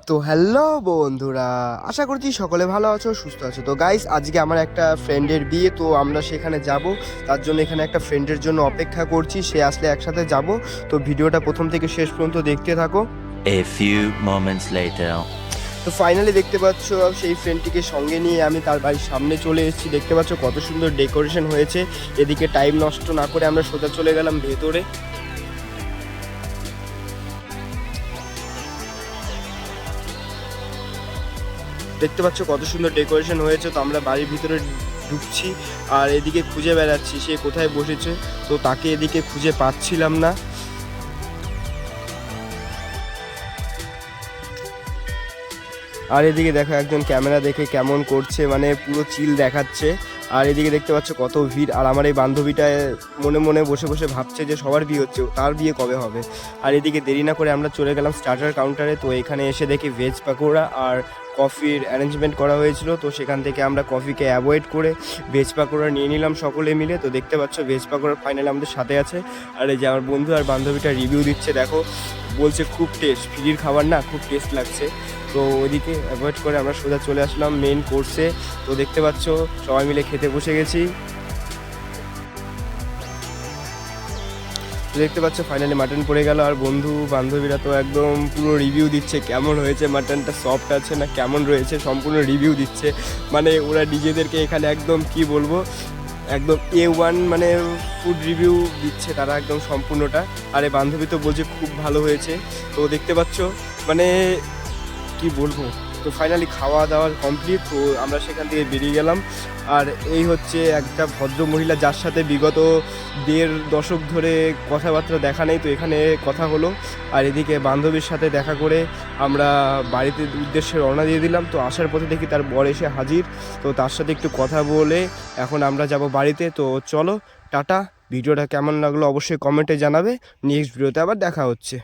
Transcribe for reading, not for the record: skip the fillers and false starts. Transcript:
তো হ্যালো বন্ধুরা, আশা করছি সকলে ভালো আছো, সুস্থ আছো। তো গাইস, আজকে আমার একটা ফ্রেন্ডের বিয়ে, তো আমরা সেখানে যাব। তার জন্য এখানে একটা ফ্রেন্ডের জন্য অপেক্ষা করছি, সে আসলে একসাথে যাব। তো ভিডিওটা প্রথম থেকে শেষ পর্যন্ত দেখতে থাকো। A few moments later. তো ফাইনালি দেখতে পাচ্ছ সেই ফ্রেন্ডটিকে সঙ্গে নিয়ে আমি তার বাড়ির সামনে চলে এসেছি। দেখতে পাচ্ছ কত সুন্দর ডেকোরেশন হয়েছে। এদিকে টাইম নষ্ট না করে আমরা সোজা চলে গেলাম ভেতরে। দেখতে পাচ্ছ কত সুন্দর ডেকোরেশন হয়েছে। তো আমরা বাড়ির ভিতরে ঢুকছি আর এদিকে খুঁজে বেড়াচ্ছি সে কোথায় বসেছে। তো তাকে এদিকে খুঁজে পাচ্ছিলাম না। আর এদিকে দেখো একজন ক্যামেরা দেখে কেমন করছে, মানে পুরো চিল দেখাচ্ছে। আর এদিকে দেখতে পাচ্ছ কত ভিড়। আর আমার এই বান্ধবীটা মনে মনে বসে বসে ভাবছে যে সবার বিয়ে হচ্ছে, তার বিয়ে কবে হবে। আর এদিকে দেরি না করে আমরা চলে গেলাম স্টার্টার কাউন্টারে। তো এখানে এসে দেখি ভেজ পাকোড়া আর কফির অ্যারেঞ্জমেন্ট করা হয়েছিল। তো সেখান থেকে আমরা কফিকে অ্যাভয়েড করে ভেজ পাকোড়া নিয়ে নিলাম সকলে মিলে। তো দেখতে পাচ্ছ ভেজ পাকোড়ার ফাইনালি আমাদের সাথে আছে। আর এই যে আমার বন্ধু আর বান্ধবীটা রিভিউ দিচ্ছে, দেখো বলছে খুব টেস্ট, ফ্রির খাবার না, খুব টেস্ট লাগছে। তো ওইদিকে অ্যাভয়েড করে আমরা সোজা চলে আসলাম মেন কোর্সে। তো দেখতে পাচ্ছ সবাই মিলে খেতে বসে গেছি। তো দেখতে পাচ্ছ ফাইনালি মাটন পড়ে গেল। আর বন্ধু বান্ধবীরা তো একদম পুরো রিভিউ দিচ্ছে কেমন হয়েছে, মাটনটা সফট আছে না কেমন রয়েছে, সম্পূর্ণ রিভিউ দিচ্ছে। মানে ওরা নিজেদেরকে এখানে একদম কি বলবো, একদম A1 মানে ফুড রিভিউ দিচ্ছে তারা একদম সম্পূর্ণটা। আর এই বান্ধবী তো বলছে খুব ভালো হয়েছে। তো দেখতে পাচ্ছ মানে কি বলবো। তো ফাইনালি খাওয়া দাওয়া কমপ্লিট। তো আমরা সেখান থেকে বেরিয়ে গেলাম। আর এই হচ্ছে একটা ভদ্র মহিলা যার সাথে বিগত 1.5 দশক ধরে কথাবার্তা দেখা নেই, তো এখানে কথা হলো। আর এদিকে বান্ধবীর সাথে দেখা করে আমরা বাড়িতে উদ্দেশ্যে রওনা দিয়ে দিলাম। তো আসার পথে দেখি তার বর এসে হাজির। তো তার সাথে একটু কথা বলে এখন আমরা যাব বাড়িতে। তো চলো টাটা। ভিডিওটা কেমন লাগলো অবশ্যই কমেন্টে জানাবে। নেক্সট ভিডিওতে আবার দেখা হচ্ছে।